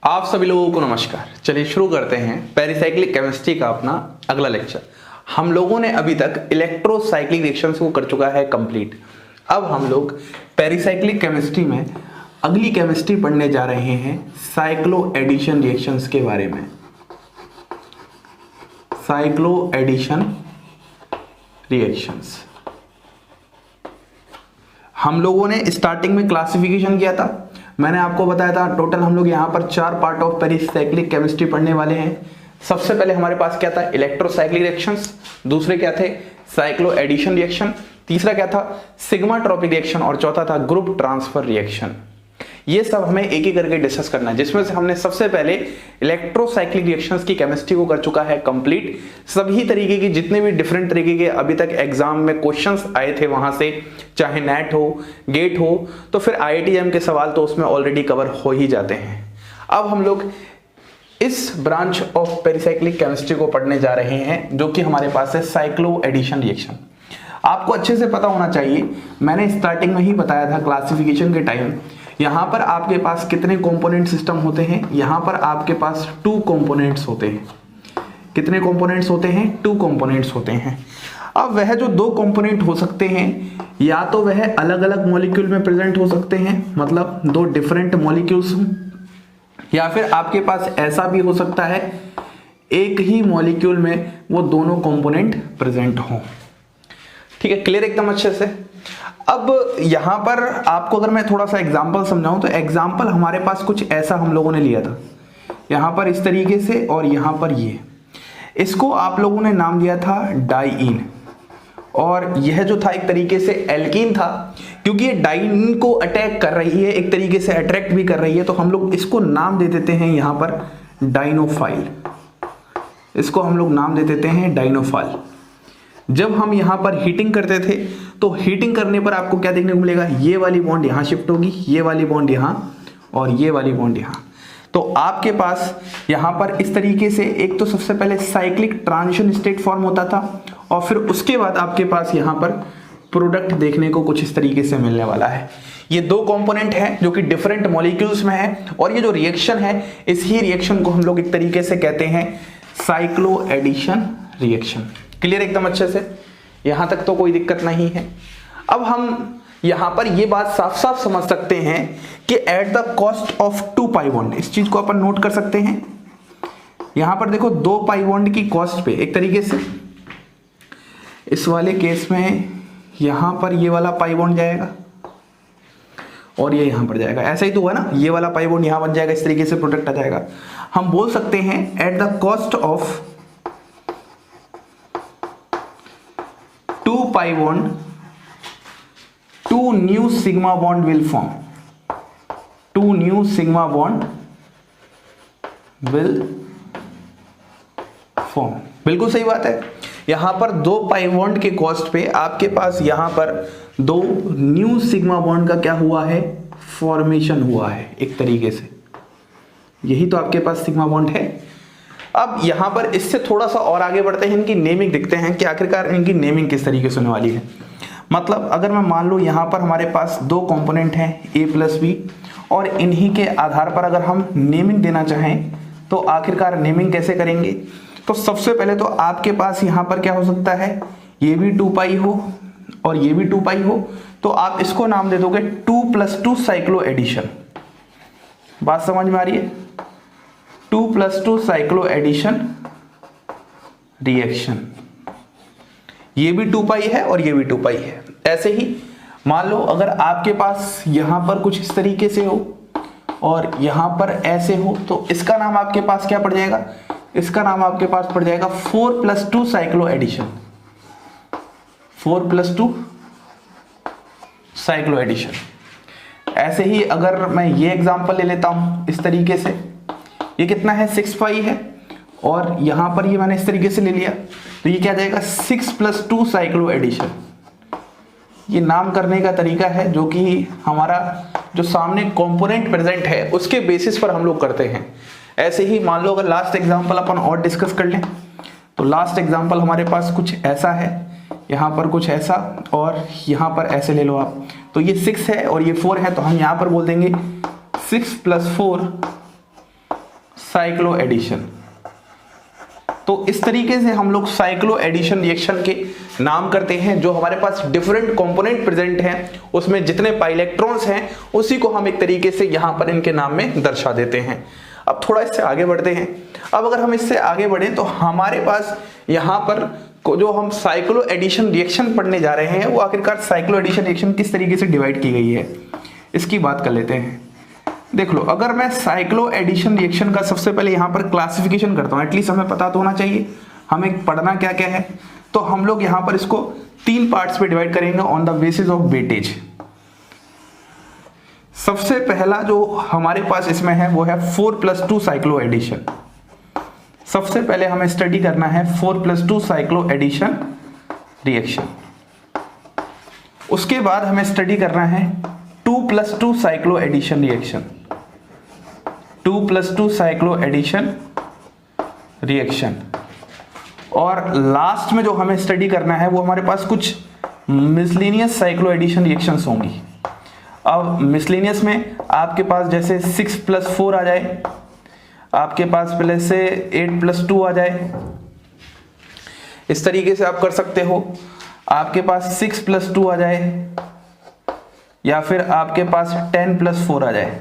आप सभी लोगों को नमस्कार। चलिए शुरू करते हैं पेरिसाइक्लिक केमिस्ट्री का अपना अगला लेक्चर। हम लोगों ने अभी तक इलेक्ट्रोसाइक्लिक रिएक्शंस को कर चुका है कंप्लीट। अब हम लोग पेरिसाइक्लिक केमिस्ट्री में अगली केमिस्ट्री पढ़ने जा रहे हैं साइक्लो एडिशन रिएक्शंस के बारे में। साइक्लो एडिशन रिएक्शंस हम लोगों ने स्टार्टिंग में क्लासिफिकेशन किया था। मैंने आपको बताया था टोटल हम लोग यहाँ पर 4 पार्ट ऑफ पेरिसाइक्लिक केमिस्ट्री पढ़ने वाले हैं। सबसे पहले हमारे पास क्या था, इलेक्ट्रोसाइक्लिक रिएक्शंस। दूसरे क्या थे, साइक्लो एडिशन रिएक्शन। तीसरा क्या था, सिग्मा ट्रॉपिक रिएक्शन। और चौथा था ग्रुप ट्रांसफर रिएक्शन। ये सब हमें एक एक करके डिस्कस करना है, जिसमें से हमने सबसे पहले इलेक्ट्रोसाइक्लिक रिएक्शंस की केमिस्ट्री को कर चुका है कंप्लीट। सभी तरीके की जितने भी डिफरेंट तरीके के अभी तक एग्जाम में क्वेश्चंस आए थे वहां से, चाहे नेट हो, गेट हो, तो फिर IITM के सवाल तो उसमें ऑलरेडी कवर हो ही जाते हैं। अब हम लोग इस ब्रांच ऑफ पेरिसाइक्लिक केमिस्ट्री को पढ़ने जा रहे हैं, जो कि हमारे पास है साइक्लो एडिशन रिएक्शन। आपको अच्छे से पता होना चाहिए, मैंने स्टार्टिंग में ही बताया था क्लासिफिकेशन के टाइम, यहां पर आपके पास कितने कंपोनेंट सिस्टम होते हैं। यहां पर आपके पास 2 कंपोनेंट्स होते हैं। कितने कंपोनेंट्स होते हैं, 2 कंपोनेंट्स होते हैं। अब वह जो 2 कंपोनेंट हो सकते हैं, या तो वह अलग अलग मॉलिक्यूल में प्रेजेंट हो सकते हैं, मतलब 2 डिफरेंट मॉलिक्यूल्स, या फिर आपके पास ऐसा भी हो सकता है एक ही मॉलिक्यूल में वो दोनों कंपोनेंट प्रेजेंट हो। ठीक है, क्लियर एकदम अच्छे से। अब यहां पर आपको अगर मैं थोड़ा सा एग्जांपल समझाऊं तो एग्जांपल हमारे पास कुछ ऐसा हम लोगों ने लिया था, यहां पर इस तरीके से और यहां पर ये, इसको आप लोगों ने नाम दिया था डाइईन, और यह जो था एक तरीके से एल्कीन था, क्योंकि ये डाइईन को अटैक कर रही है, एक तरीके से अट्रैक्ट भी कर रही है, तो हम लोग इसको नाम दे देते हैं यहां पर डाइनोफाइल। इसको हम लोग नाम दे देते हैं डाइनोफाइल। जब हम यहां पर हीटिंग करते थे तो हीटिंग करने पर आपको क्या देखने को मिलेगा, ये वाली बॉन्ड यहां शिफ्ट होगी, ये वाली बॉन्ड यहां और ये वाली बॉन्ड यहां। तो आपके पास यहां पर इस तरीके से एक तो सबसे पहले साइक्लिक ट्रांजिशन स्टेट फॉर्म होता था, और फिर उसके बाद आपके पास यहां पर प्रोडक्ट देखने को कुछ इस तरीके से मिलने वाला है। ये 2 कंपोनेंट हैं जो कि डिफरेंट मॉलिक्यूल्स में है, और ये जो रिएक्शन है, इस ही रिएक्शन को हम लोग एक तरीके से कहते हैं साइक्लो एडिशन रिएक्शन। क्लियर एकदम अच्छे से, यहां तक तो कोई दिक्कत नहीं है। अब हम यहां पर ये बात साफ साफ समझ सकते हैं कि at the cost of 2 pi bond, इस चीज को अपन नोट कर सकते हैं। यहां पर देखो 2 पाई बॉन्ड की कॉस्ट पे एक तरीके से इस वाले केस में यहां पर ये वाला पाई बॉन्ड जाएगा और ये यहां पर जाएगा, ऐसा ही तो हुआ ना, ये वाला पाई बॉन्ड यहां बन जाएगा, इस तरीके से प्रोडक्ट आ जाएगा। हम बोल सकते हैं at the cost of 2 pi bond 2 new sigma bond will form। 2 new sigma bond will form। बिल्कुल सही बात है। यहां पर 2 pi bond के कॉस्ट पे आपके पास यहां पर 2 न्यू सिग्मा बॉन्ड का क्या हुआ है, फॉर्मेशन हुआ है एक तरीके से। यही तो आपके पास सिग्मा बॉन्ड है। अब यहां पर इससे थोड़ा सा और आगे बढ़ते हैं, इनकी नेमिंग देखते हैं कि आखिरकार इनकी नेमिंग किस तरीके से होने वाली है। मतलब अगर मैं मान लो यहां पर हमारे पास 2 कंपोनेंट हैं A+B, और इन्हीं के आधार पर अगर हम नेमिंग देना चाहें तो आखिरकार नेमिंग कैसे करेंगे। तो सबसे पहले तो आपके पास यहां पर क्या हो सकता है, ये भी 2 पाई हो और ये भी 2 पाई हो, तो आप इसको नाम दे दोगे 2+2 साइक्लो एडिशन। बात समझ में आ रही है, 2+2 साइक्लो एडिशन रिएक्शन। ये भी 2 पाई है और ये भी 2 पाई है। ऐसे ही मान लो अगर आपके पास यहां पर कुछ इस तरीके से हो और यहां पर ऐसे हो, तो इसका नाम आपके पास क्या पड़ जाएगा, इसका नाम आपके पास पड़ जाएगा 4+2 साइक्लो एडिशन। 4+2 cyclo addition. ऐसे ही अगर मैं ये एग्जांपल ले लेता हूं इस तरीके से, ये कितना है, 6 पाई है, और यहां पर ये मैंने इस तरीके से ले लिया, तो ये क्या जाएगा 6+2 साइक्लो एडिशन। ये नाम करने का तरीका है जो कि हमारा जो सामने कंपोनेंट प्रेजेंट है उसके बेसिस पर हम लोग करते हैं। ऐसे ही मान लो अगर लास्ट एग्जांपल अपन और डिस्कस कर लें, तो लास्ट एग्जांपल हमारे पास कुछ ऐसा है, यहां पर कुछ ऐसा, और यहां पर ऐसे ले लो आप। तो ये 6 है और ये 4 है, तो हम यहां पर बोल देंगे 6+4 साइक्लो एडिशन। तो इस तरीके से हम लोग साइक्लो एडिशन रिएक्शन के नाम करते हैं। जो हमारे पास डिफरेंट कंपोनेंट प्रेजेंट हैं उसमें जितने पाई इलेक्ट्रॉन्स हैं उसी को हम एक तरीके से यहां पर इनके नाम में दर्शा देते हैं। अब थोड़ा इससे आगे बढ़ते हैं। अब अगर हम इससे आगे बढ़े तो हमारे पास यहां पर जो हम साइक्लो एडिशन रिएक्शन पढ़ने जा रहे हैं वो आखिरकार साइक्लो एडिशन रिएक्शन किस तरीके से डिवाइड की गई है इसकी बात कर लेते हैं। देख लो, अगर मैं साइक्लो एडिशन रिएक्शन का सबसे पहले यहां पर क्लासिफिकेशन करता हूं, एटलीस्ट हमें पता तो होना चाहिए हमें पढ़ना क्या क्या है। तो हम लोग यहां पर इसको 3 पार्ट्स पे डिवाइड करेंगे on the basis of weightage. सबसे पहला जो हमारे पास इसमें है वो है 4+2 साइक्लो एडिशन। सबसे पहले हमें स्टडी करना है 4+2 साइक्लो एडिशन रिएक्शन। उसके बाद हमें स्टडी करना है 2+2 cycloaddition reaction. 2+2 cycloaddition reaction. और लास्ट में जो हमें स्टडी करना है वो हमारे पास कुछ मिसलेनियस साइक्लो एडिशन रिएक्शंस होंगी। अब मिसलेनियस में आपके पास जैसे 6+4 आ जाए, आपके पास पहले से 8+2 आ जाए, इस तरीके से आप कर सकते हो। आपके पास 6+2 आ जाए या फिर आपके पास 10+4 आ जाए।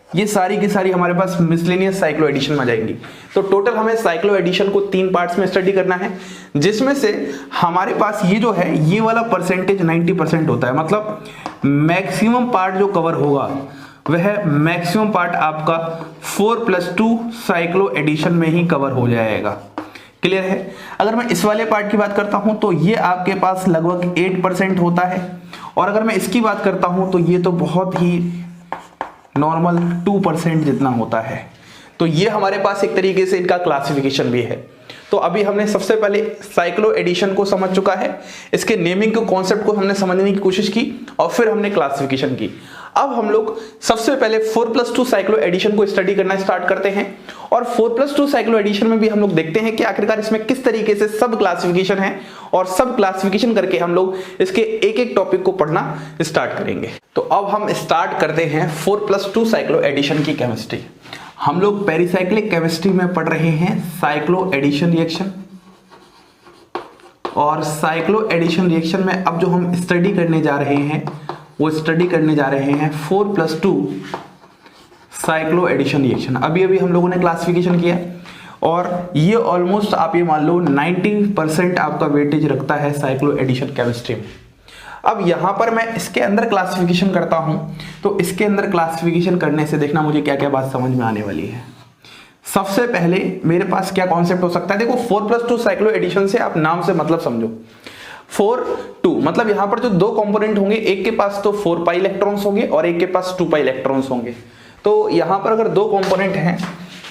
ये सारी की सारी हमारे पास मिसलेनियस साइक्लो एडिशन में आ जाएंगी। तो टोटल हमें साइक्लो एडिशन को 3 पार्ट्स में स्टडी करना है, जिसमें से हमारे पास ये जो है ये वाला परसेंटेज 90% होता है। मतलब मैक्सिमम पार्ट जो कवर होगा वह मैक्सिमम पार्ट आपका 4+2 साइक्लो एडिशन में ही कवर हो जाएगा। क्लियर है? अगर मैं इस वाले पार्ट की बात करता हूं तो ये आपके पास लगभग 8% होता है, और अगर मैं इसकी बात करता हूं तो ये तो बहुत ही नॉर्मल 2% जितना होता है। तो ये हमारे पास एक तरीके से इनका क्लासिफिकेशन भी है। तो अभी हमने सबसे पहले साइक्लो एडिशन को समझ चुका है, इसके नेमिंग के कॉन्सेप्ट को हमने समझने की कोशिश की और फिर हमने क्लासिफिकेशन की। अब हम लोग सबसे पहले 4+2 साइक्लो एडिशन को स्टडी करना स्टार्ट करते हैं, और 4+2 साइक्लो एडिशन में भी हम लोग देखते हैं कि आखिरकार इसमें किस तरीके से सब क्लासिफिकेशन है, और सब क्लासिफिकेशन करके हम लोग इसके एक एक टॉपिक को पढ़ना स्टार्ट करेंगे। तो अब हम स्टार्ट करते हैं 4+2 साइक्लो एडिशन की केमिस्ट्री। हम लोग पेरिसाइक्लिक केमिस्ट्री में पढ़ रहे हैं साइक्लो एडिशन रिएक्शन, और साइक्लो एडिशन रिएक्शन में अब जो हम स्टडी करने जा रहे हैं वो स्टडी करने जा रहे हैं 4+2 साइक्लो एडिशन रिएक्शन। अभी अभी हम लोगों ने क्लासिफिकेशन किया, और ये ऑलमोस्ट आप ये मान लो 90% आपका वेटेज रखता है साइक्लो एडिशन केमिस्ट्री में। अब यहां पर मैं इसके अंदर क्लासिफिकेशन करता हूं, तो इसके अंदर क्लासिफिकेशन करने से देखना मुझे क्या क्या बात समझ में आने वाली है। सबसे पहले मेरे पास क्या कॉन्सेप्ट हो सकता है, देखो 4+2 साइक्लो एडिशन से आप नाम से मतलब समझो 4-2, मतलब यहां पर जो 2 कंपोनेंट होंगे, एक के पास तो 4 पाई इलेक्ट्रॉन्स होंगे और एक के पास 2 पाई इलेक्ट्रॉन्स होंगे। तो यहां पर अगर 2 कंपोनेंट हैं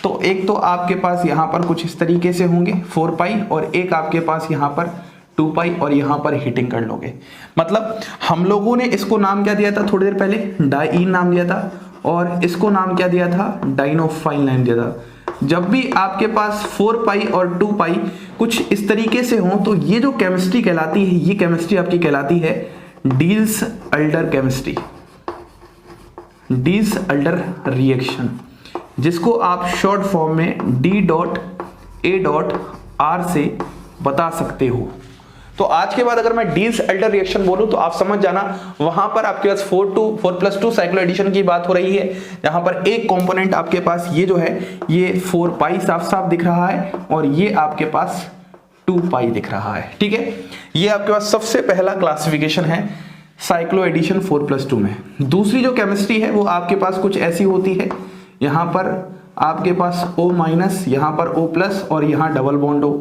तो एक तो आपके पास यहां पर कुछ इस तरीके से होंगे 4 पाई, और एक आपके पास यहां पर 2 पाई, और यहां पर हीटिंग कर लोगे। मतलब हम लोगों ने इसको नाम क्या दिया था थोड़ी देर पहले, डाईन नाम दिया था, और इसको नाम क्या दिया था, डाइनोफाइल नाम दिया था। जब भी आपके पास 4 पाई और 2 पाई कुछ इस तरीके से हो तो ये जो केमिस्ट्री कहलाती है, ये केमिस्ट्री आपकी कहलाती है डिल्स-अल्डर केमिस्ट्री, डिल्स-अल्डर रिएक्शन, जिसको आप शॉर्ट फॉर्म में D.A.R से बता सकते हो। तो आज के बाद अगर मैं डिल्स-अल्डर रिएक्शन बोलूं तो आप समझ जाना वहां पर आपके पास 4+2 साइक्लो एडिशन की बात हो रही है। यहां पर एक कंपोनेंट आपके पास ये जो है ये 4 पाई साफ साफ दिख रहा है, और ये आपके पास 2 पाई दिख रहा है। ठीक है, ये आपके पास सबसे पहला क्लासिफिकेशन है साइक्लो एडिशन 4+2 में। दूसरी जो केमिस्ट्री है वो आपके पास कुछ ऐसी होती है, यहां पर आपके पास O-, यहां पर O+, और यहां डबल बॉन्ड O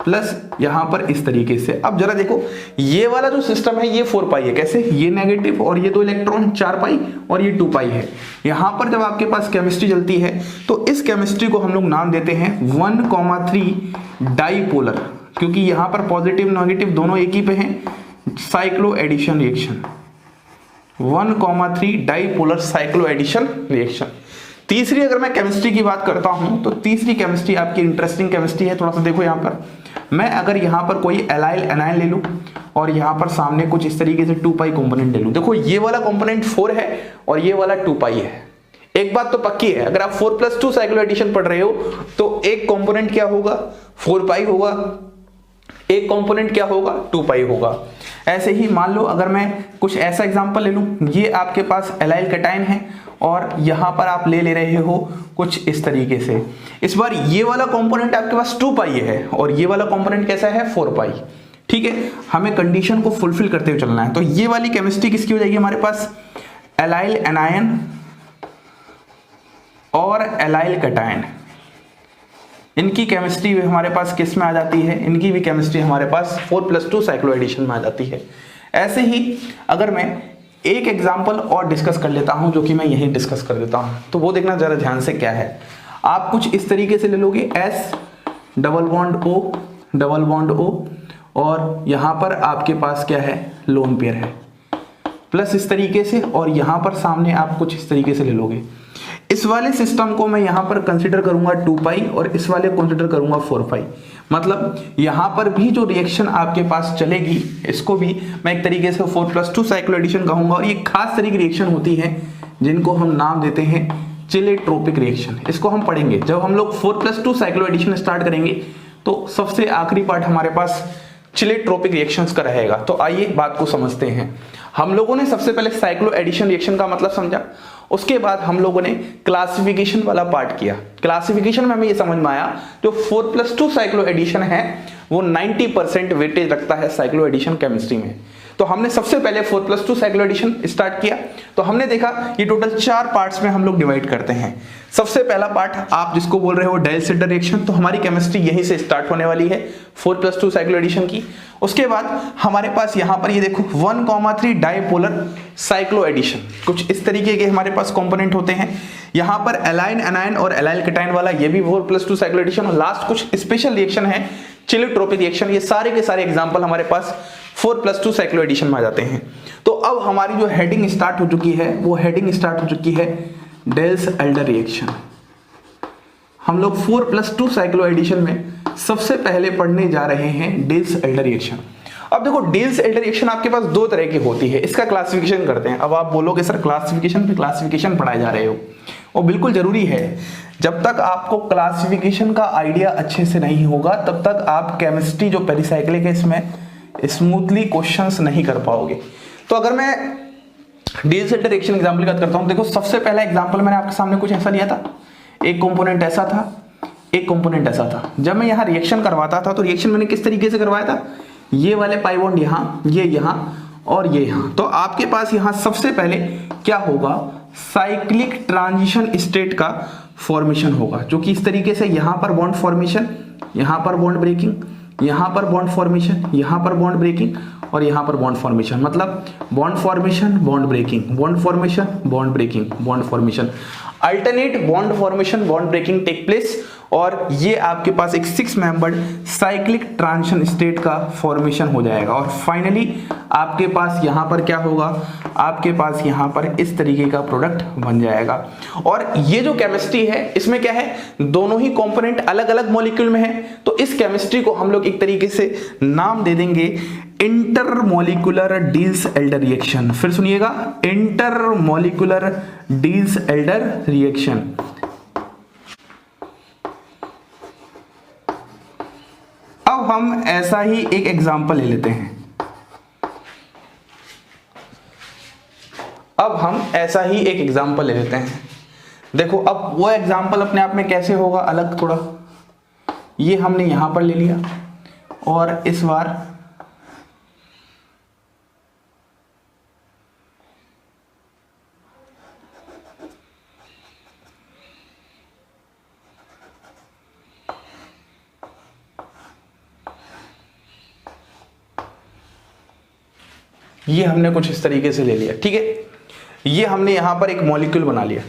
प्लस, यहां पर इस तरीके से। अब जरा देखो ये वाला जो सिस्टम है ये 4 पाई है, कैसे, ये नेगेटिव और ये 2 इलेक्ट्रॉन 4 पाई और ये 2 पाई है। यहां पर जब आपके पास केमिस्ट्री चलती है तो इस केमिस्ट्री को हम लोग नाम देते हैं 1,3 डाईपोलर, क्योंकि यहां पर पॉजिटिव नेगेटिव दोनों एक ही पे हैं। Cycloaddition reaction 1,3 dipolar cycloaddition reaction. तीसरी अगर मैं केमिस्ट्री की बात करता हूं तो तीसरी केमिस्ट्री आपकी इंटरेस्टिंग केमिस्ट्री है। थोड़ा सा देखो यहां पर मैं अगर यहां पर कोई एलाइल एनायन ले लूं और यहां पर सामने कुछ इस तरीके से 2 पाई कंपोनेंट ले लूं। देखो ये वाला कंपोनेंट 4 है और ये वाला 2 पाई है। एक बात तो पक्की है, अगर आप 4+2 साइक्लो एडिशन पढ़ रहे हो तो एक कंपोनेंट क्या होगा, 4 पाई होगा, एक कंपोनेंट क्या होगा, 2 पाई होगा। ऐसे ही मान लो अगर मैं कुछ ऐसा एग्जांपल ले लूं, ये आपके पास एलाइल कैटायन है और यहां पर आप ले रहे हो कुछ इस तरीके से। इस बार ये वाला कंपोनेंट आपके पास 2 पाई है और ये वाला कंपोनेंट कैसा है, 4 पाई। ठीक है, हमें कंडीशन को फुलफिल करते हुए चलना है। तो ये वाली केमिस्ट्री किसकी हो जाएगी हमारे पास, एलाइल एनायन और एलाइल कैटायन, इनकी केमिस्ट्री हमारे पास किस में आ जाती है, इनकी भी केमिस्ट्री हमारे पास 4+2 साइक्लो एडिशन में आ जाती है। ऐसे ही अगर मैं एक एग्जांपल और डिस्कस कर लेता हूं, जो कि मैं यही डिस्कस कर देता हूं, तो वो देखना जरा ध्यान से क्या है। आप कुछ इस तरीके से ले लोगे, S डबल बॉन्ड O और यहां पर आपके पास क्या है, लोन पेयर है, प्लस इस तरीके से, और यहां पर सामने आप कुछ इस तरीके से ले लोगे। इस वाले सिस्टम को मैं यहां पर कंसीडर करूंगा 2 पाई और इस वाले कंसीडर करूंगा 4 पाई। मतलब यहां पर भी जो रिएक्शन आपके पास चलेगी, इसको भी मैं एक तरीके से 4+2 साइक्लो एडिशन कहूंगा। और ये खास तरह की रिएक्शन होती है जिनको हम नाम देते हैं चिलेट्रोपिक रिएक्शन। इसको हम पढ़ेंगे जब हम लोग 4+2 साइक्लो एडिशन स्टार्ट करेंगे, तो सबसे आखिरी पार्ट हमारे पास चिलेट्रोपिक रिएक्शंस का रहेगा। तो आइए बात को समझते हैं। हम लोगों ने सबसे पहले साइक्लो एडिशन रिएक्शन का मतलब समझा, उसके बाद हम लोगों ने क्लासिफिकेशन वाला पार्ट किया। क्लासिफिकेशन में हमें ये समझ में आया जो 4+2 साइक्लो एडिशन है वो 90% वेटेज रखता है साइक्लो एडिशन केमिस्ट्री में। तो हमने सबसे पहले 4+2 साइक्लो एडिशन स्टार्ट किया, तो हमने देखा ये टोटल 4 पार्ट्स में हम लोग डिवाइड करते हैं। सबसे पहला पार्ट आप जिसको बोल रहे हो डायल्सिडर रिएक्शन, तो हमारी केमिस्ट्री यहीं से स्टार्ट होने वाली है 4+2 साइक्लो एडिशन की। उसके बाद हमारे पास यहाँ पर ये देखो 1,3 डाइपोलर साइक्लो एडिशन, कुछ इस तरीके के हमारे पास कंपोनेंट होते हैं। यहाँ पर एलाइन एनायन और एलाइल कैटायन वाला ये भी 4+2 साइक्लो एडिशन, और लास्ट कुछ स्पेशल रिएक्शन है चिलेट्रोपिक रिएक्शन। ये सारे के सारे एग्जांपल हमारे पास 4+2 साइक्लो एडिशन में आ जाते हैं। तो अब हमारी जो हेडिंग स्टार्ट हो चुकी है, वो हेडिंग स्टार्ट हो चुकी है डेल्स-एल्डर रिएक्शन। हम लोग 4+2 साइक्लो एडिशन में सबसे पहले पढ़ने जा रहे हैं डेल्स-एल्डर रिएक्शन। अब देखो डेल्स-एल्डर रिएक्शन आपके पास 2 तरह की होती है, इसका क्लासिफिकेशन करते हैं। अब आप बोलोगे सर क्लासिफिकेशन पे क्लासिफिकेशन पढ़ाए जा रहे हो, वो बिल्कुल जरूरी है। जब तक आपको क्लासिफिकेशन का आइडिया अच्छे से नहीं होगा, तब तक आप केमिस्ट्री जो पेरिसाइक्लिक है इसमें स्मूथली क्वेश्चंस नहीं कर पाओगे। तो अगर मैं डेल्स-एल्डर रिएक्शन एग्जांपल की बात करता हूं, देखो सबसे पहला एग्जांपल मैंने आपके सामने कुछ ऐसा लिया था, एक कंपोनेंट ऐसा था, एक कंपोनेंट ऐसा था। जब मैं यहाँ रिएक्शन करवाता था तो रिएक्शन मैंने किस तरीके से करवाया था, ये वाले पाई बॉन्ड यहाँ, ये यहाँ और ये यहाँ। तो आपके पास यहाँ सबसे पहले क्या होगा, साइक्लिक ट्रांजिशन स्टेट का फॉर्मेशन होगा, जो कि इस तरीके से यहाँ पर बॉन्ड फॉर्मेशन, यहाँ पर बॉन्ड ब्रेकिंग, यहाँ पर बॉन्ड फॉर्मेशन, यहाँ पर बॉन्ड ब्रेकिंग और यहाँ पर बॉन्ड फॉर्मेशन। मतलब bond formation, bond breaking, bond formation, bond breaking, bond formation, alternate bond formation, bond breaking take place. और ये आपके पास एक 6 मेंबर्ड साइक्लिक ट्रांजिशन स्टेट का फॉर्मेशन हो जाएगा। और फाइनली आपके पास यहाँ पर क्या होगा, आपके पास यहाँ पर इस तरीके का प्रोडक्ट बन जाएगा। और ये जो केमिस्ट्री है इसमें क्या है, दोनों ही कंपोनेंट अलग अलग मॉलिक्यूल में है, तो इस केमिस्ट्री को हम लोग एक तरीके से नाम दे देंगे इंटरमॉलिक्यूलर डेल्स-एल्डर रिएक्शन। फिर सुनिएगा, इंटरमॉलिक्यूलर डेल्स-एल्डर रिएक्शन। अब हम ऐसा ही एक एग्जांपल ले लेते हैं। अब हम ऐसा ही एक एग्जांपल ले लेते हैं। देखो अब वो एग्जांपल अपने आप में कैसे होगा अलग थोड़ा, ये हमने यहां पर ले लिया और इस बार ये हमने कुछ इस तरीके से ले लिया, ठीक है। ये हमने यहां पर एक मॉलिक्यूल बना लिया।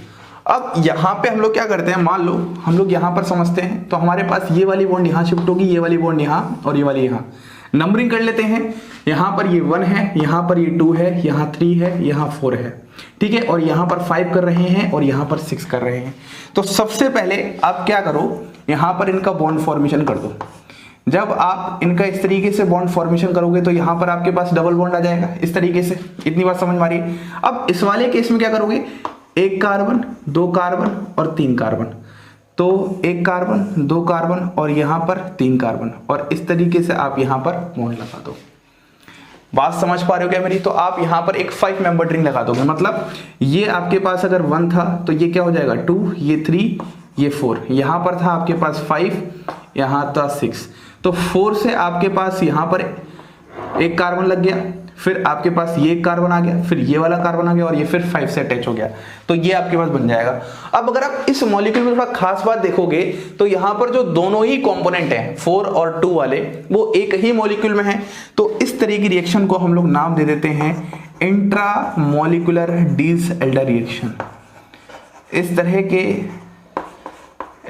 अब यहां पे हम लोग क्या करते हैं, मान लो हम लोग यहां पर समझते हैं, तो हमारे पास ये वाली बॉन्ड यहां शिफ्ट होगी, ये वाली बॉन्ड यहां और ये वाली यहां। नंबरिंग कर लेते हैं, यहां पर ये 1 है, यहां पर ये 2 है, यहां 3 है, यहां 4 है, ठीक है। और यहां पर 5 कर रहे हैं और यहां पर 6 कर रहे हैं। तो सबसे पहले आप क्या करो, यहां पर इनका बॉन्ड फॉर्मेशन कर दो। जब आप इनका इस तरीके से बॉन्ड फॉर्मेशन करोगे तो यहां पर आपके पास डबल बॉन्ड आ जाएगा इस तरीके से। इतनी बात समझ में आ रही है। अब इस वाले केस में क्या करोगे, एक कार्बन, दो कार्बन और तीन कार्बन, तो एक कार्बन, दो कार्बन और यहाँ पर तीन कार्बन, और इस तरीके से आप यहाँ पर बॉन्ड लगा दो। बात समझ पा रहे हो क्या मेरी? तो आप यहाँ पर एक 5 मेंबर रिंग लगा दोगे, मतलब ये आपके पास अगर 1 था तो ये क्या हो जाएगा 2, ये 3, ये 4, यहाँ पर था आपके पास 5, यहाँ था 6, तो 4 से आपके पास यहाँ पर एक कार्बन लग गया, फिर आपके पास ये कार्बन आ गया, फिर ये वाला कार्बन आ गया और ये फिर 5 से अटैच हो गया, तो ये आपके पास बन जाएगा। अब अगर आप इस मॉलिक्यूल में थोड़ा खास बात देखोगे तो यहाँ पर जो दोनों ही कंपोनेंट हैं 4 और 2 वाले, वो एक ही मॉलिक्यूल में हैं, तो इस तरह की रिएक्शन को हम लोग नाम दे देते हैं इंट्रामॉलिक्यूलर डिसएल्डर रिएक्शन। इस तरह के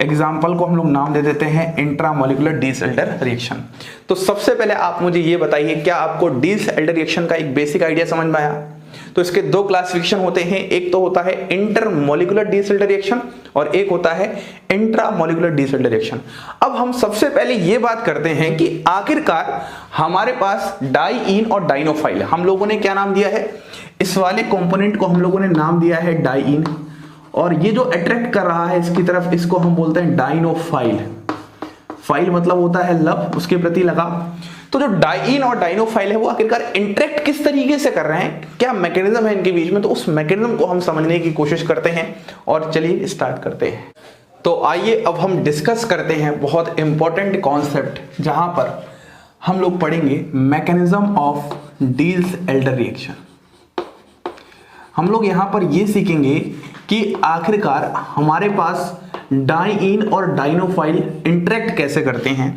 एग्जाम्पल को हम लोग नाम दे देते हैं इंट्रामॉलिक्यूलर डिसएल्डर रिएक्शन। तो सबसे पहले आप मुझे ये बताइए, क्या आपको डिसएल्डर रिएक्शन का एक बेसिक आइडिया समझ में आया? तो इसके दो क्लासिफिकेशन होते हैं, एक तो होता है इंटरमॉलिक्यूलर डिसएल्डर रिएक्शन और एक होता है इंट्रामॉलिक्यूलर डिसएल्डर रिएक्शन। अब हम सबसे पहले ये बात करते हैं कि आखिरकार हमारे पास डाइईन और डाइनोफाइल, हम लोगों ने क्या नाम दिया है? इस वाले कंपोनेंट को हम लोगों ने नाम दिया है डाइईन, और ये जो अट्रैक्ट कर रहा है इसकी तरफ, इसको हम बोलते हैं डाइनोफाइल। फाइल मतलब होता है लब, उसके प्रति लगा। तो जो डाइईन और डाइनोफाइल है वो आखिरकार इंटरेक्ट किस तरीके से कर रहे हैं, क्या मैकेनिज्म है इनके बीच में, तो उस मैकेनिज्म को हम समझने की कोशिश करते हैं और चलिए स्टार्ट करते हैं। तो आइए अब हम डिस्कस करते हैं बहुत इंपॉर्टेंट कॉन्सेप्ट, जहां पर हम लोग पढ़ेंगे मैकेनिज्म ऑफ डिसएल्डर रिएक्शन। हम लोग यहां पर ये सीखेंगे कि आखिरकार हमारे पास डाइईन और डाइनोफाइल इंटरेक्ट कैसे करते हैं,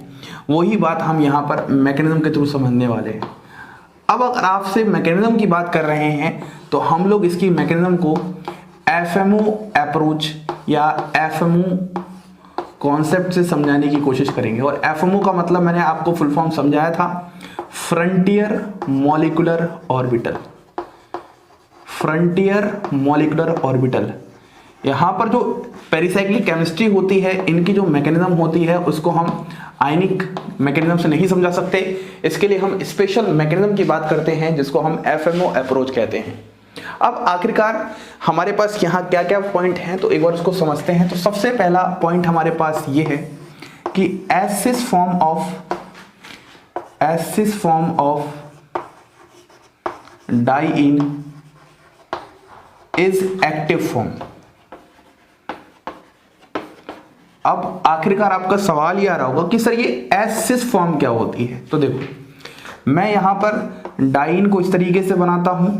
वही बात हम यहाँ पर मैकेनिज्म के थ्रू समझने वाले हैं। अब अगर आपसे मैकेनिज्म की बात कर रहे हैं तो हम लोग इसकी मैकेनिज्म को एफएमओ अप्रोच या एफएमओ कॉन्सेप्ट से समझाने की कोशिश करेंगे। और एफएमओ का मतलब मैंने आपको फुल फॉर्म समझाया था, frontier molecular orbital. Frontier molecular orbital, यहाँ पर जो पेरिसाइक्लिक केमिस्ट्री होती है, इनकी जो मैकेनिज्म होती है उसको हम आयनिक मैकेनिज्म से नहीं समझा सकते, इसके लिए हम स्पेशल मैकेनिज्म की बात करते हैं जिसको हम एफएमओ अप्रोच कहते हैं। अब आखिरकार हमारे पास यहाँ क्या क्या पॉइंट हैं, तो एक बार उसको समझते हैं। तो सबसे पहला पॉइंट हमारे पास ये है कि s cis form of diene is active form. अब आखिरकार आपका सवाल ये आ रहा होगा कि सर ये एसिस फॉर्म क्या होती है। तो देखो, मैं यहां पर डाइईन को इस तरीके से बनाता हूं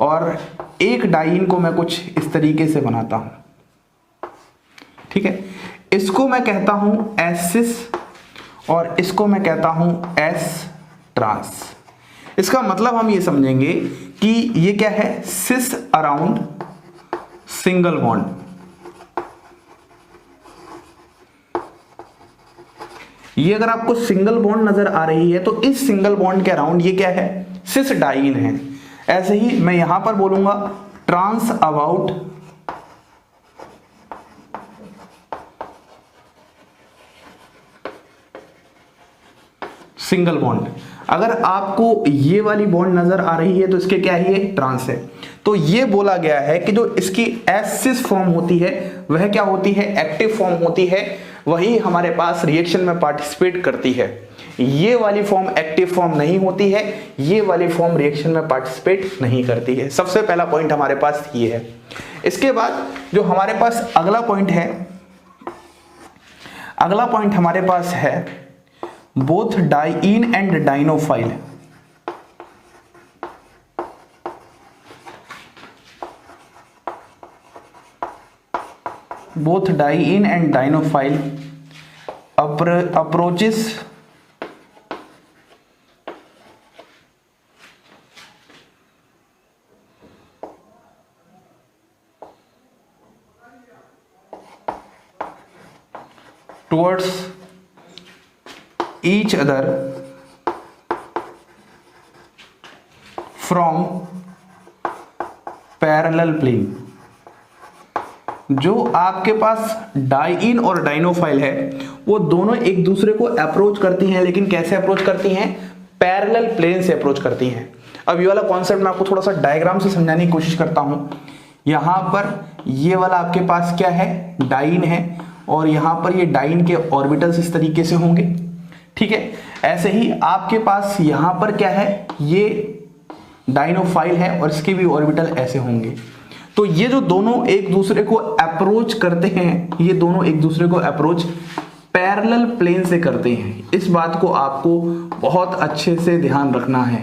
और एक डाइईन को मैं कुछ इस तरीके से बनाता हूं, ठीक है। इसको मैं कहता हूं एसिस और इसको मैं कहता हूं एस ट्रांस। इसका मतलब हम ये समझेंगे कि ये क्या है, सिस अराउंड सिंगल बॉन्ड। ये अगर आपको सिंगल बॉन्ड नजर आ रही है तो इस सिंगल बॉन्ड के अराउंड ये क्या है, सिस डाइईन है। ऐसे ही मैं यहां पर बोलूंगा ट्रांस अबाउट सिंगल बॉन्ड। अगर आपको ये वाली बॉन्ड नजर आ रही है तो इसके क्या है, ये ट्रांस है। तो ये बोला गया है कि जो इसकी एसिस फॉर्म होती है वह क्या होती है, एक्टिव फॉर्म होती है, वही हमारे पास रिएक्शन में पार्टिसिपेट करती है। ये वाली फॉर्म एक्टिव फॉर्म नहीं होती है, ये वाली फॉर्म रिएक्शन में पार्टिसिपेट नहीं करती है। सबसे पहला पॉइंट हमारे पास ये है। इसके बाद जो हमारे पास अगला पॉइंट है, अगला पॉइंट हमारे पास है both diene and dienophile approaches towards each other from parallel plane। जो आपके पास डाइईन और डाइनोफाइल है वो दोनों एक दूसरे को अप्रोच करती हैं, लेकिन कैसे अप्रोच करती हैं, पैरेलल प्लेन से अप्रोच करती हैं। अब ये वाला कॉन्सेप्ट मैं आपको थोड़ा सा डायग्राम से समझाने की कोशिश करता हूं। यहाँ पर ये वाला आपके पास क्या है, डाइन है, और यहाँ पर ये डाइन के ऑर्बिटल्स इस तरीके से होंगे, ठीक है। ऐसे ही आपके पास यहाँ पर क्या है, ये डाइनोफाइल है और इसके भी ऑर्बिटल ऐसे होंगे। तो ये जो दोनों एक दूसरे को अप्रोच करते हैं, ये दोनों एक दूसरे को अप्रोच पैरेलल प्लेन से करते हैं। इस बात को आपको बहुत अच्छे से ध्यान रखना है,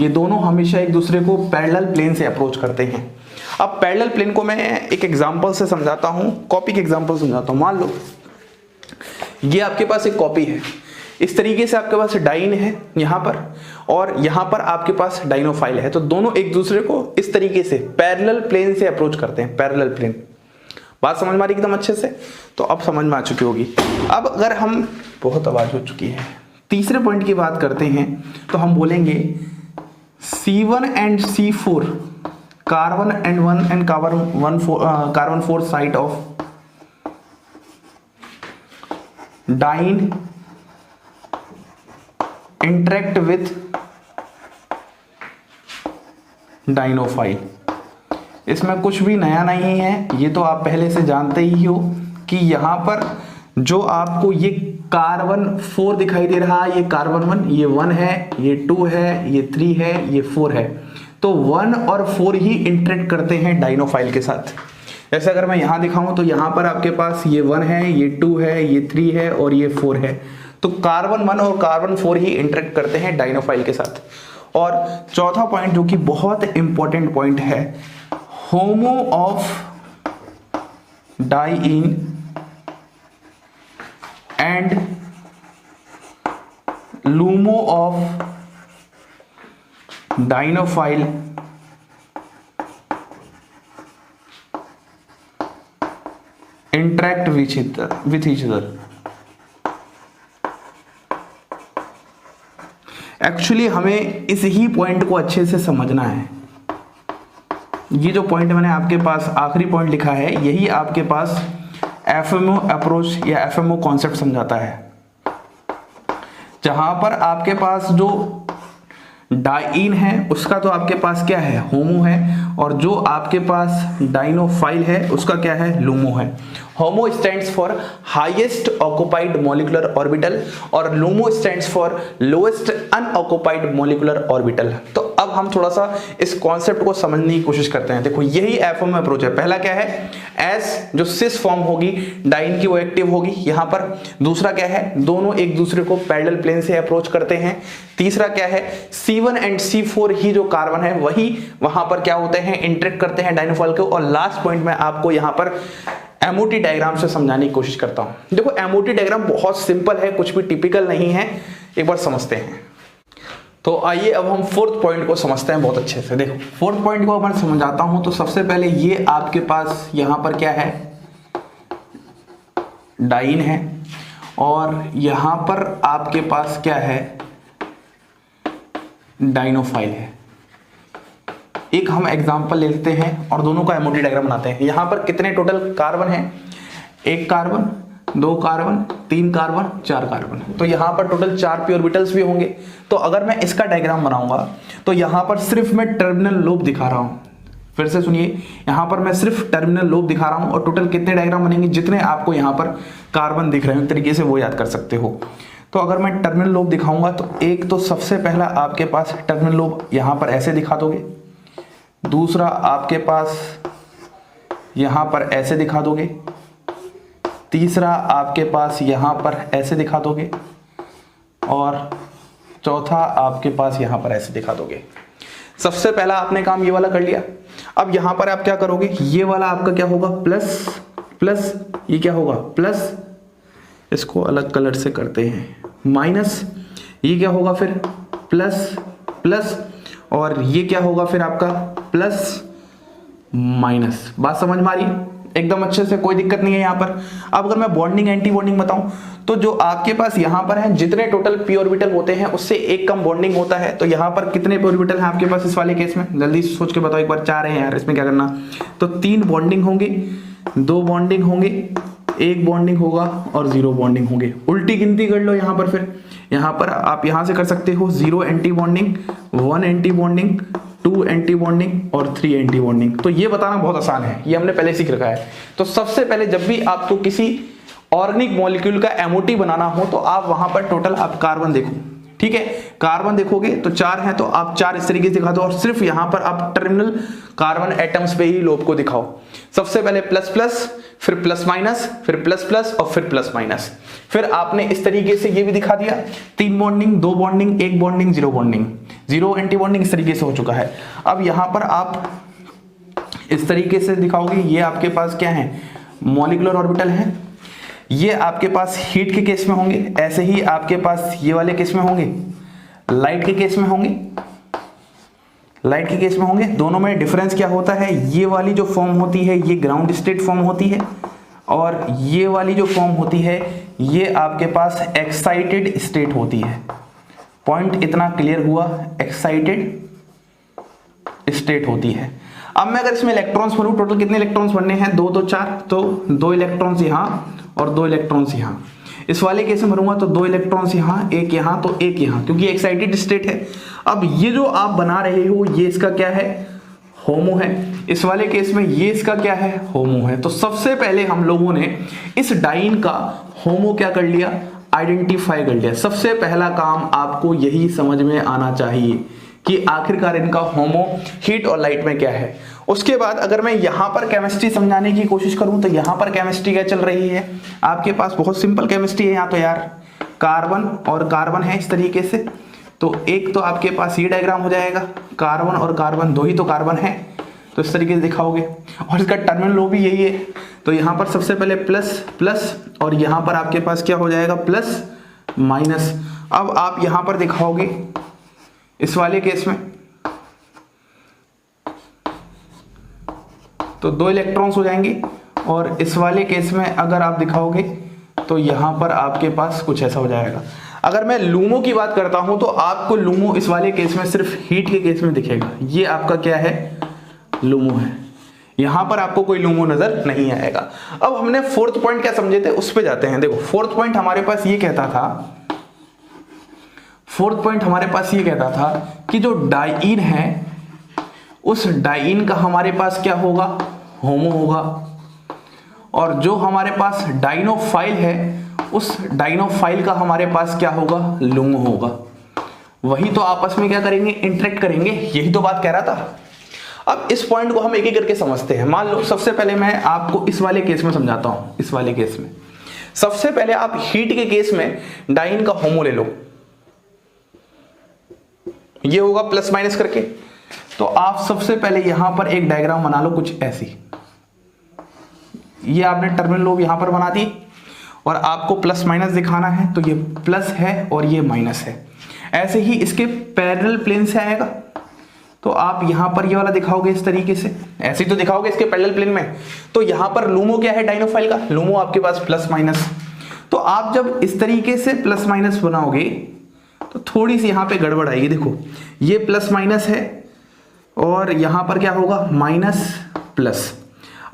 ये दोनों हमेशा एक दूसरे को पैरेलल प्लेन से अप्रोच करते हैं। अब पैरेलल प्लेन को मैं एक एग्जांपल से समझाता हूं, कॉपी के एग्जांपल समझाता हूं। मान लो ये आपके पास एक कॉपी है, इस तरीके से आपके पास डाइन है यहां पर, और यहां पर आपके पास डाइनोफाइल है। तो दोनों एक दूसरे को इस तरीके से पैरेलल प्लेन से अप्रोच करते हैं, पैरेलल प्लेन। बात समझ में आ रही एकदम अच्छे से? तो अब समझ में आ चुकी होगी। अब अगर हम, बहुत आवाज हो चुकी है, तीसरे पॉइंट की बात करते हैं तो हम बोलेंगे C1 and C4 carbon and 1 and carbon 4 site of diene interact with dienophile. इसमें कुछ भी नया नहीं है, ये तो आप पहले से जानते ही हो कि यहां पर जो आपको ये कार्बन 4 दिखाई दे रहा है, ये कार्बन 1, ये 1 है, ये 2 है, ये 3 है, ये 4 है। तो 1 और 4 ही इंटरेक्ट करते हैं डाइनोफाइल के साथ। जैसे अगर मैं यहां दिखाऊं तो यहां पर आपके पास ये 1 है, ये 2 है, ये 3 है और ये 4 है। तो कार्बन 1 और कार्बन 4 ही इंटरेक्ट करते हैं डाइनोफाइल के साथ। और चौथा पॉइंट जो कि बहुत इंपॉर्टेंट पॉइंट है, HOMO of diene and LUMO of dienophile interact with each other. Actually हमें इस ही पॉइंट को अच्छे से समझना है। ये जो पॉइंट मैंने आपके पास आखिरी पॉइंट लिखा है, यही आपके पास एफएमओ अप्रोच या एफएमओ कॉन्सेप्ट समझाता है, जहां पर आपके पास जो डाइन है उसका तो आपके पास क्या है, होमो है, और जो आपके पास डाइनोफाइल है उसका क्या है, लूमो है। HOMO stands for highest occupied molecular orbital और LUMO stands for lowest unoccupied molecular orbital. तो अब हम थोड़ा सा इस कॉन्सेप्ट को समझने की कोशिश करते हैं। देखो यही एफएमओ अप्रोच है। पहला क्या है, एस जो सिस फॉर्म होगी डाइन की वो एक्टिव होगी यहां पर। दूसरा क्या है, दोनों एक दूसरे को पैरेलल प्लेन से अप्रोच करते हैं। तीसरा क्या है, C1 एंड C4 ही जो कार्बन है वही वहां पर क्या होते हैं, इंटरेक्ट करते हैं डाइनोफाइल को। और लास्ट पॉइंट में आपको यहां पर एमओटी डायग्राम से समझाने की कोशिश करता हूं। देखो एमओटी डायग्राम बहुत सिंपल है, कुछ भी टिपिकल नहीं है, एक बार समझते हैं। तो आइए अब हम फोर्थ पॉइंट को समझते हैं बहुत अच्छे से। देखो फोर्थ पॉइंट को मैं समझाता हूं। तो सबसे पहले ये आपके पास यहां पर क्या है, डाइन है, और यहां पर आपके पास क्या है, डाइनोफाइल है। एक हम एग्जांपल लेते हैं और दोनों का एमओटी डायग्राम बनाते हैं। यहां पर कितने टोटल कार्बन है, एक कार्बन, दो कार्बन, तीन कार्बन, चार कार्बन। तो यहां पर टोटल 4 p ऑर्बिटल्स भी होंगे। तो अगर मैं इसका डायग्राम बनाऊंगा तो यहां पर सिर्फ मैं टर्मिनल लोब दिखा रहा हूं। फिर से सुनिए, यहां पर मैं सिर्फ टर्मिनल लोब दिखा रहा हूं और टोटल कितने डायग्राम बनेंगे, जितने आपको यहां पर कार्बन दिख रहे हैं तरीके से वो याद कर सकते हो। तो अगर मैं टर्मिनल लोब दिखाऊंगा तो एक तो सबसे पहला आपके पास टर्मिनल लोब यहां पर ऐसे दिखा दोगे, दूसरा आपके पास यहां पर ऐसे दिखा दोगे, तीसरा आपके पास यहां पर ऐसे दिखा दोगे, और चौथा आपके पास यहां पर ऐसे दिखा दोगे। सबसे पहला आपने काम ये वाला कर लिया। अब यहां पर आप क्या करोगे, ये वाला आपका क्या होगा, प्लस प्लस, ये क्या होगा प्लस, इसको अलग कलर से करते हैं, माइनस, ये क्या होगा फिर प्लस प्लस, और ये क्या होगा फिर आपका प्लस माइनस। बात समझ में आ रही है एकदम अच्छे से, कोई दिक्कत नहीं है यहाँ पर। अब अगर मैं बॉन्डिंग एंटी बॉन्डिंग बताऊं तो जो आपके पास यहाँ पर है, जितने टोटल p ऑर्बिटल होते हैं उससे एक कम बॉन्डिंग होता है। तो यहाँ पर कितने p ऑर्बिटल हैं आपके पास इस वाले केस में, जल्दी सोच के बताओ एक बार। 4 है यार, इसमें क्या करना। तो 3 बॉन्डिंग होंगे, 2 बॉन्डिंग होंगे, 1 बॉन्डिंग होगा और 0 बॉन्डिंग होंगे। उल्टी गिनती कर लो यहाँ पर। फिर यहाँ पर आप यहाँ से कर सकते हो 0 anti bonding, 1 anti bonding, 2 anti bonding और 3 एंटी बॉन्डिंग। तो ये बताना बहुत आसान है, ये हमने पहले सीख रखा है। तो सबसे पहले जब भी आपको किसी ऑर्गेनिक मॉलिक्यूल का एमओटी बनाना हो तो आप वहां पर टोटल आप कार्बन देखो, ठीक है। कार्बन देखोगे तो 4 हैं तो आप 4 इस तरीके से दिखा दो और सिर्फ यहां पर आप टर्मिनल कार्बन एटम्स पे ही लोब को दिखाओ। सबसे पहले प्लस प्लस, फिर प्लस माइनस, फिर प्लस प्लस और फिर प्लस माइनस। फिर आपने इस तरीके से ये भी दिखा दिया 3 bonding, 2 bonding, 1 bonding, 0 bonding, 0 anti bonding, इस तरीके से हो चुका है। अब यहां पर आप इस तरीके से दिखाओगे, ये आपके पास क्या है, मॉलिक्यूलर ऑर्बिटल है। ये आपके पास हीट के केस में होंगे, ऐसे ही आपके पास ये वाले केस में होंगे, लाइट के केस में होंगे, लाइट के केस में होंगे। दोनों में डिफरेंस क्या होता है, ये वाली जो फॉर्म होती है ये ग्राउंड स्टेट फॉर्म होती है और ये वाली जो फॉर्म होती है ये आपके पास एक्साइटेड स्टेट होती है। पॉइंट इतना क्लियर हुआ, एक्साइटेड स्टेट होती है। अब मैं अगर इसमें इलेक्ट्रॉन्स भरूं, टोटल कितने इलेक्ट्रॉन्स बनने हैं, 2 तो 4, तो 2 इलेक्ट्रॉन्स यहाँ और 2 इलेक्ट्रॉन्स यहाँ। इस वाले केस में भरूंगा तो 2 इलेक्ट्रॉन्स यहाँ, 1 यहाँ, तो 1 यहाँ, क्योंकि एक्साइटेड स्टेट है। अब ये जो आप बना रहे हो ये इसका क्या है, होमो है। इस वाले केस में ये इसका क्या है, होमो है। तो सबसे पहले हम लोगों ने इस डाइन का होमो क्या कर लिया, आइडेंटिफाई कर लिया। सबसे पहला काम आपको यही समझ में आना चाहिए कि आखिरकार इनका होमो हीट और लाइट में क्या है। उसके बाद अगर मैं यहां पर केमिस्ट्री समझाने की कोशिश करूं तो यहां पर केमिस्ट्री क्या चल रही है, आपके पास बहुत सिंपल केमिस्ट्री है। यहाँ तो यार कार्बन और कार्बन है इस तरीके से, तो एक तो आपके पास ये डायग्राम हो जाएगा, कार्बन और कार्बन, 2 ही तो कार्बन है, तो इस तरीके से दिखाओगे। और इसका टर्मिनल लो भी यही है, तो यहाँ पर सबसे पहले प्लस प्लस और यहाँ पर आपके पास क्या हो जाएगा, प्लस माइनस। अब आप यहाँ पर दिखाओगे इस वाले केस में तो 2 इलेक्ट्रॉन्स हो जाएंगे और इस वाले केस में अगर आप दिखाओगे तो यहां पर आपके पास कुछ ऐसा हो जाएगा। अगर मैं लूमो की बात करता हूं तो आपको लूमो इस वाले केस में सिर्फ हीट के केस में दिखेगा, ये आपका क्या है, लूमो है। यहां पर आपको कोई लूमो नजर नहीं आएगा। अब हमने 4th पॉइंट क्या समझे थे उस पर जाते हैं। देखो 4th पॉइंट हमारे पास ये कहता था, 4th पॉइंट हमारे पास ये कहता था कि जो डाइईन है उस डाइईन का हमारे पास क्या होगा, होमो होगा, और जो हमारे पास डाइनोफाइल है उस डाइनोफाइल का हमारे पास क्या होगा, लूमो होगा। वही तो आपस में क्या करेंगे, इंटरेक्ट करेंगे, यही तो बात कह रहा था। अब इस पॉइंट को हम एक एक करके समझते हैं। मान लो सबसे पहले मैं आपको इस वाले केस में समझाता हूं। इस वाले केस में सबसे पहले आप हीट के केस में डाइईन का होमो ले लो, ये होगा प्लस माइनस करके। तो आप सबसे पहले यहां पर एक डायग्राम बना लो कुछ ऐसी, ये आपने टर्मिनल लोब यहां पर बना दी और आपको प्लस माइनस दिखाना है, तो ये प्लस है और ये माइनस है। ऐसे ही इसके पैरेलल प्लेन से आएगा तो आप यहां पर ये वाला दिखाओगे इस तरीके से, ऐसे ही तो दिखाओगे इसके पैरेलल प्लेन में। तो यहां पर लूमो क्या है डाइनोफाइल का, लूमो आपके पास प्लस माइनस। तो आप जब इस तरीके से प्लस माइनस बनाओगे तो थोड़ी सी यहां पे गड़बड़ आएगी। देखो ये प्लस माइनस है और यहां पर क्या होगा, माइनस प्लस।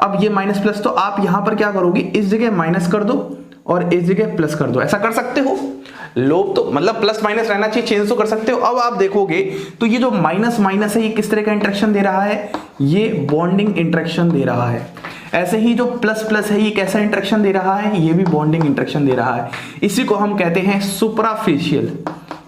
अब ये माइनस प्लस, तो आप यहां पर क्या करोगे, इस जगह माइनस कर दो और इस जगह प्लस कर दो, ऐसा कर सकते हो। लोब तो मतलब प्लस माइनस रहना चाहिए, चेंज तो कर सकते हो। अब आप देखोगे तो ये जो माइनस माइनस है ये किस तरह का इंटरेक्शन दे रहा है, ये बॉन्डिंग इंटरेक्शन दे रहा है। ऐसे ही जो प्लस प्लस है ये कैसा इंटरेक्शन दे रहा है, ये भी बॉन्डिंग इंटरेक्शन दे रहा है। इसी को हम कहते हैं सुपराफिशियल,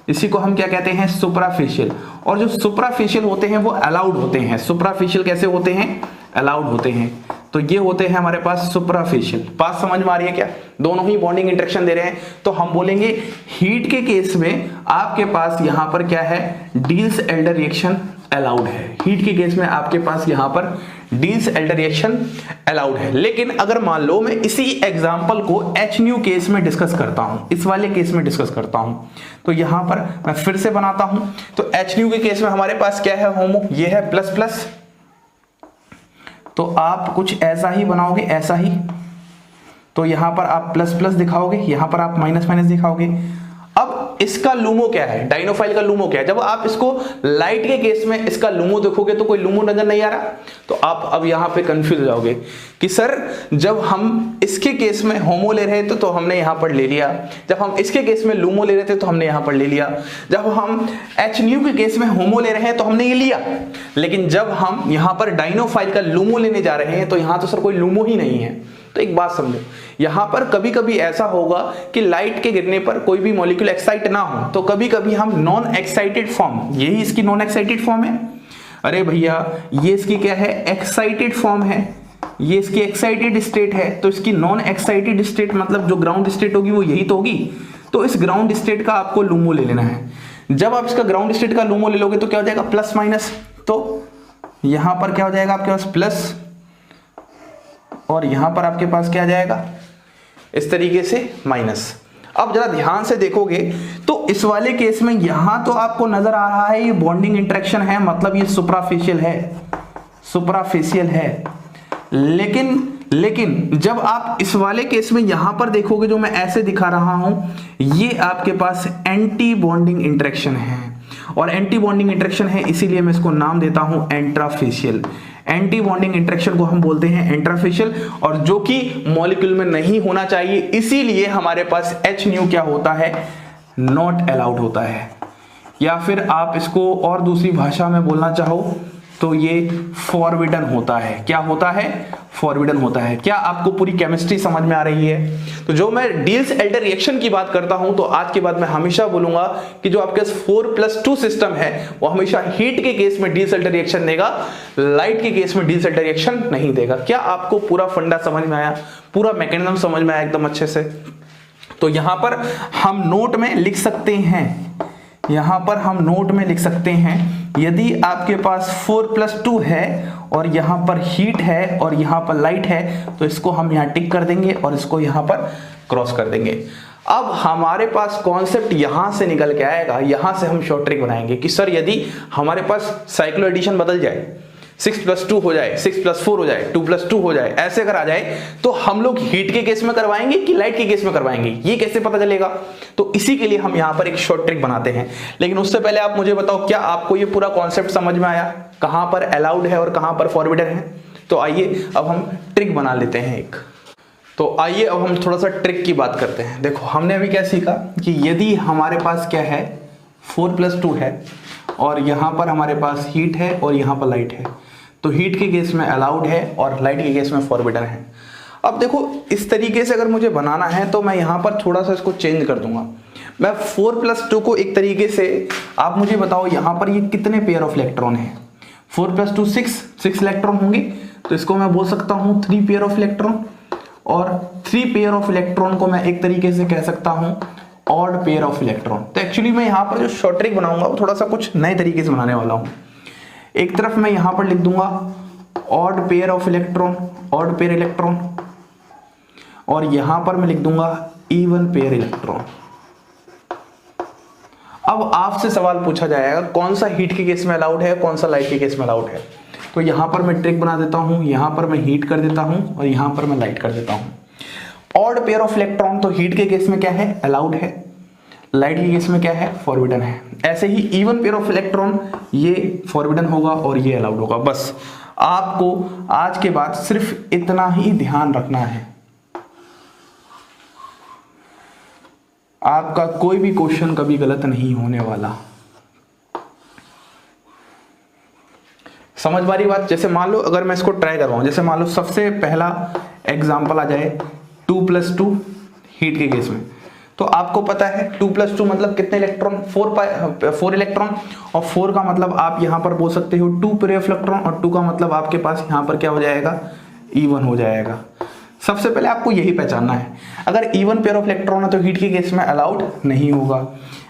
इसी को हम क्या कहते हैं, सुपराफिशियल। और जो सुपराफिशियल होते हैं वो अलाउड होते हैं। सुपराफिशियल कैसे होते हैं, अलाउड होते हैं। तो ये होते हैं हमारे पास सुपराफिशियल। बात समझ में आ रही है क्या, दोनों ही बॉन्डिंग इंटरेक्शन दे रहे हैं। तो हम बोलेंगे हीट के केस में आपके पास यहां पर क्या है, डील्स एल्डर रिएक्शन अलाउड है। हीट के केस में आपके पास यहां पर डील्स एल्डर रिएक्शन अलाउड है। लेकिन अगर मान लो मैं इसी एग्जांपल को एच केस में डिस्कस करता हूं, इस वाले केस में डिस्कस करता हूं, तो यहां पर मैं फिर से बनाता हूं। तो एच के केस में हमारे पास क्या है, होमो, ये है प्लस प्लस। तो आप कुछ ऐसा ही बनाओगे, ऐसा ही। तो यहां पर आप प्लस प्लस दिखाओगे, यहां पर आप माइनस माइनस दिखाओगे। अब इसका लूमो क्या है, डाइनोफाइल का लूमो क्या है। जब आप इसको लाइट के केस में इसका लूमो देखोगे तो कोई लूमो नजर नहीं आ रहा, तो आप अब यहां पे कंफ्यूज हो जाओगे कि सर जब हम इसके केस में होमो ले रहे थे तो हमने यहां पर ले लिया, जब हम इसके केस में लूमो ले रहे थे तो हमने यहां पर ले लिया, जब हम एच न्यू के केस में होमो ले रहे हैं तो हमने ये लिया, लेकिन जब हम यहां पर डाइनोफाइल का लूमो लेने जा रहे हैं तो यहां तो सर कोई लूमो ही नहीं है। तो एक बात समझो, यहां पर कभी कभी ऐसा होगा कि लाइट के गिरने पर कोई भी मॉलिक्यूल एक्साइट ना हो, तो कभी कभी हम नॉन एक्साइटेड फॉर्म, यही इसकी नॉन एक्साइटेड फॉर्म है, अरे भैया ये इसकी क्या है, एक्साइटेड फॉर्म है, ये इसकी एक्साइटेड स्टेट है, तो इसकी नॉन एक्साइटेड स्टेट मतलब जो ग्राउंड स्टेट होगी वो यही तो होगी। तो इस ग्राउंड स्टेट का आपको लूमो ले लेना है। जब आप इसका ग्राउंड स्टेट का लूमो ले लोगे तो क्या हो जाएगा, प्लस माइनस, तो यहां पर क्या हो जाएगा आपके पास प्लस, और यहां पर आपके पास क्या आ जाएगा इस तरीके से माइनस। अब जरा ध्यान से देखोगे तो इस वाले केस में यहां तो आपको नजर आ रहा है ये बॉन्डिंग इंटरेक्शन है, मतलब ये सुप्राफिशियल है, सुप्राफिशियल है, लेकिन जब आप इस वाले केस में यहां पर देखोगे जो मैं ऐसे दिखा रहा हूं, ये आपके पास एंटी बॉन्डिंग इंटरेक्शन है, और एंटी बॉन्डिंग इंटरेक्शन है इसीलिए मैं इसको नाम देता हूं एंट्राफेशियल। एंटी बॉन्डिंग इंटरेक्शन को हम बोलते हैं एंट्राफेशियल, और जो कि मॉलिक्यूल में नहीं होना चाहिए, इसीलिए हमारे पास एच न्यू क्या होता है, नॉट अलाउड होता है। या फिर आप इसको और दूसरी भाषा में बोलना चाहो तो ये फॉरबिडन होता है। क्या होता है, फॉरबिडन होता है। क्या आपको पूरी केमिस्ट्री समझ में आ रही है? तो जो मैं डिल्स-एल्टर रिएक्शन की बात करता हूं तो आज के बाद मैं हमेशा बोलूंगा कि जो आपके 4+2 सिस्टम है वो हमेशा हीट के केस में डिल्स-एल्टर रिएक्शन देगा, लाइट के केस में डिल्स-एल्टर रिएक्शन नहीं देगा। क्या आपको पूरा फंडा समझ में आया, पूरा मैकेनिज्म समझ में आया एकदम अच्छे से? तो यहां पर हम नोट में लिख सकते हैं, यहां पर हम नोट में लिख सकते हैं, यदि आपके पास 4+2 है और यहां पर हीट है और यहां पर लाइट है तो इसको हम यहां टिक कर देंगे और इसको यहां पर क्रॉस कर देंगे। अब हमारे पास कॉन्सेप्ट यहां से निकल के आएगा, यहां से हम शॉर्ट ट्रिक बनाएंगे कि सर यदि हमारे पास साइक्लो एडिशन बदल जाए, 6+2 हो जाए, 6+4 हो जाए, 2+2 हो जाए, ऐसे अगर आ जाए तो हम लोग हीट के केस में करवाएंगे कि लाइट के केस में करवाएंगे, ये कैसे पता चलेगा? तो इसी के लिए हम यहां पर एक शॉर्ट ट्रिक बनाते हैं। लेकिन उससे पहले आप मुझे बताओ, क्या आपको ये पूरा कॉन्सेप्ट समझ में आया, कहां पर अलाउड है और कहां पर फॉरबिडन है? तो आइए अब हम ट्रिक बना लेते हैं एक। तो आइए अब हम थोड़ा सा ट्रिक की बात करते हैं। देखो हमने अभी क्या सीखा कि यदि हमारे पास क्या है, 4+2 है और यहां पर हमारे पास हीट है और यहां पर लाइट है, तो हीट के केस में अलाउड है और लाइट के केस में फॉरबिडन है। अब देखो इस तरीके से अगर मुझे बनाना है तो मैं यहां पर थोड़ा सा इसको चेंज कर दूंगा। मैं 4+2 को एक तरीके से, आप मुझे बताओ यहां पर ये कितने पेयर ऑफ इलेक्ट्रॉन है? 4+2 6 इलेक्ट्रॉन होंगे, तो इसको मैं बोल सकता हूं 3 पेयर ऑफ इलेक्ट्रॉन, और 3 पेयर ऑफ इलेक्ट्रॉन को मैं एक तरीके से कह सकता हूं ऑड पेयर ऑफ इलेक्ट्रॉन। तो एक्चुअली मैं यहां पर जो शॉर्ट ट्रिक बनाऊंगा वो थोड़ा सा कुछ नए तरीके से बनाने वाला हूं। एक तरफ मैं यहां पर लिख दूंगा odd pair of electron, odd pair electron, और यहां पर मैं लिख दूंगा इवन पेयर इलेक्ट्रॉन। अब आपसे सवाल पूछा जाएगा कौन सा हीट के केस में अलाउड है, कौन सा लाइट के केस में अलाउड है। तो यहां पर मैं ट्रिक बना देता हूं, यहां पर मैं हीट कर देता हूं और यहां पर मैं लाइट कर देता हूं। ऑड पेयर ऑफ इलेक्ट्रॉन तो हीट के केस में क्या है, अलाउड है, लाइट के केस में क्या है, फॉरबिडन है। ऐसे ही इवन पेयर ऑफ इलेक्ट्रॉन ये फॉरबिडन होगा और ये अलाउड होगा। बस आपको आज के बाद सिर्फ इतना ही ध्यान रखना है, आपका कोई भी क्वेश्चन कभी गलत नहीं होने वाला। समझ वाली बात? जैसे मान लो अगर मैं इसको ट्राई करवाऊं, जैसे मान लो सबसे पहला एग्जांपल आ जाए 2+2 हीट के केस में, तो आपको पता है 2+2 मतलब कितने इलेक्ट्रॉन, 4 इलेक्ट्रॉन, और 4 का मतलब आप यहां पर बोल सकते हो 2 पेयर ऑफ इलेक्ट्रॉन, और 2 का मतलब आपके पास यहां पर क्या हो जाएगा, इवन हो जाएगा। सबसे पहले आपको यही पहचानना है, अगर इवन पेयर ऑफ इलेक्ट्रॉन है तो हीट के केस में अलाउड नहीं होगा।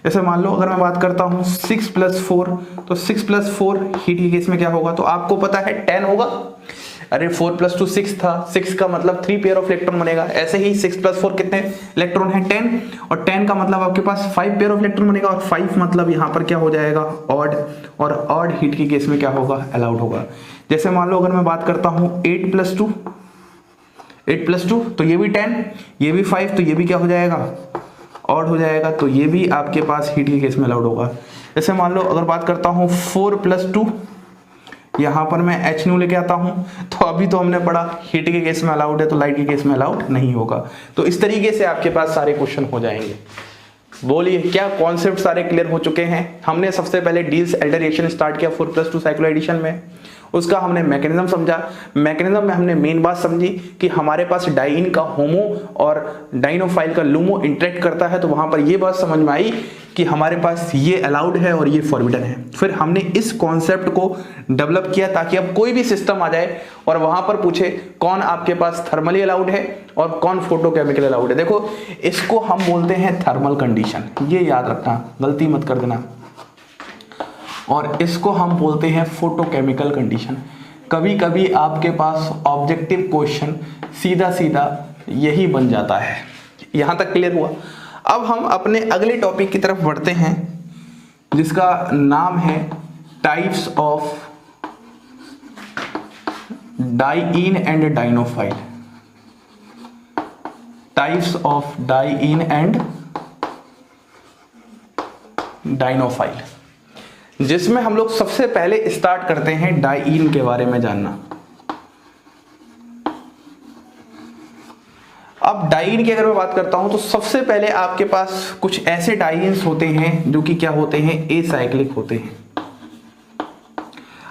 जैसे मान लो अगर मैं बात करता हूं 6+4, तो 6+4 हीट के केस में क्या होगा, तो आपको पता है 10 होगा। अरे 4+2 6 था, 6 का मतलब 3 पेयर ऑफ इलेक्ट्रॉन बनेगा। ऐसे ही 6+4 कितने इलेक्ट्रॉन है, 10, और 10 का मतलब आपके पास 5 पेयर ऑफ इलेक्ट्रॉन बनेगा, और 5 मतलब यहाँ पर क्या हो जाएगा, ऑड, और ऑड हीट के केस में क्या होगा, अलाउड होगा। जैसे मान लो अगर मैं बात करता हूँ 8+2, तो ये भी 10, ये भी 5, तो ये भी क्या हो जाएगा, ऑड हो जाएगा तो ये भी आपके पास हीट के केस में अलाउड होगा। जैसे मान लो अगर बात करता हूँ 4+2, यहाँ पर मैं H न्यू लेके आता हूँ, तो अभी तो हमने पढ़ा हीट के केस में अलाउड है तो लाइट के केस में अलाउड नहीं होगा। तो इस तरीके से आपके पास सारे क्वेश्चन हो जाएंगे। बोलिए क्या कॉन्सेप्ट सारे क्लियर हो चुके हैं? हमने सबसे पहले डील्स-एल्डर रिएक्शन स्टार्ट किया 4+2 साइक्लो एडिशन में, उसका हमने मैकेनिज्म समझा। मैकेनिज्म में हमने मेन बात समझी कि हमारे पास डाइइन का होमो और डाइनोफाइल का लूमो इंटरेक्ट करता है, तो वहां पर ये बात समझ में आई कि हमारे पास ये अलाउड है और ये फॉरबिडन है। फिर हमने इस कॉन्सेप्ट को डेवलप किया ताकि अब कोई भी सिस्टम आ जाए और वहां पर पूछे कौन आपके पास थर्मली अलाउड है और कौन फोटोकेमिकल अलाउड है। देखो इसको हम बोलते हैं थर्मल कंडीशन, ये याद रखना, गलती मत कर देना। और इसको हम बोलते हैं फोटोकेमिकल कंडीशन। कभी कभी आपके पास ऑब्जेक्टिव क्वेश्चन सीधा सीधा यही बन जाता है। यहां तक क्लियर हुआ? अब हम अपने अगले टॉपिक की तरफ बढ़ते हैं जिसका नाम है types of diene and dienophile. Types of diene and dienophile, जिसमें हम लोग सबसे पहले स्टार्ट करते हैं डाइइन के बारे में जानना। अब डाइइन की अगर मैं बात करता हूं तो सबसे पहले आपके पास कुछ ऐसे डाइन्स होते हैं जो कि क्या होते हैं, एसाइक्लिक होते हैं।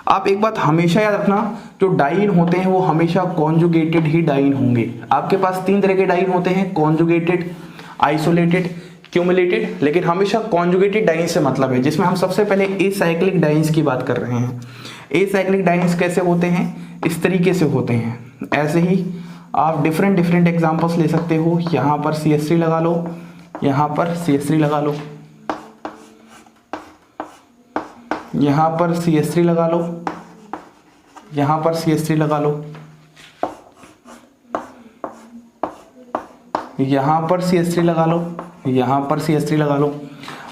आप एक बात हमेशा याद रखना, जो डाइइन होते हैं वो हमेशा कॉन्जुगेटेड ही डाइइन होंगे। आपके पास 3 तरह के डाइइन होते हैं, कॉन्जुगेटेड, आइसोलेटेड, क्यूमुलेटेड, लेकिन हमेशा कॉन्जुगेटेड डाइन से मतलब है, जिसमें हम सबसे पहले एसाइक्लिक डाइन्स की बात कर रहे हैं। एसाइक्लिक डाइन्स कैसे होते हैं? इस तरीके से होते हैं। ऐसे ही आप डिफरेंट एग्जांपल्स ले सकते हो। यहाँ पर CH3 लगा लो, यहाँ पर CH3 लगा लो, यहाँ पर CH3 लगा लो, यहाँ पर CH3 लगा लो, यहाँ पर CH3 लगा लो, यहाँ पर CH3 लगा लो।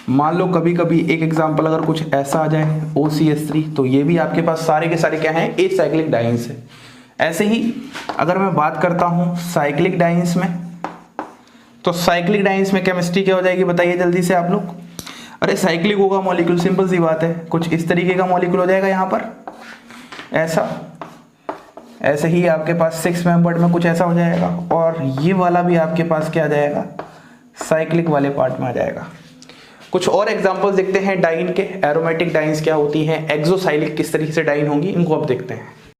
मान लो कभी कभी एक एग्जांपल अगर कुछ ऐसा आ जाए OCH3, तो ये भी आपके पास सारे के सारे क्या हैं, एसाइक्लिक डाइन्स है। ऐसे ही अगर मैं बात करता हूं साइक्लिक डाइन्स में, तो साइक्लिक डाइन्स में केमिस्ट्री क्या हो जाएगी बताइए जल्दी से आप लोग। अरे साइक्लिक होगा मॉलिक्यूल, सिंपल सी बात है, कुछ इस तरीके का मॉलिक्यूल हो जाएगा यहाँ पर ऐसा। ऐसे ही आपके पास 6 मेंबर्ड में कुछ ऐसा हो जाएगा, और ये वाला भी आपके पास क्या आ जाएगा, साइक्लिक वाले पार्ट में आ जाएगा। कुछ और एग्जांपल्स देखते हैं डाइइन के। एरोमेटिक डाइन्स क्या होती हैं, एक्सोसाइक्लिक किस तरीके से डाइइन होंगी, इनको अब देखते हैं।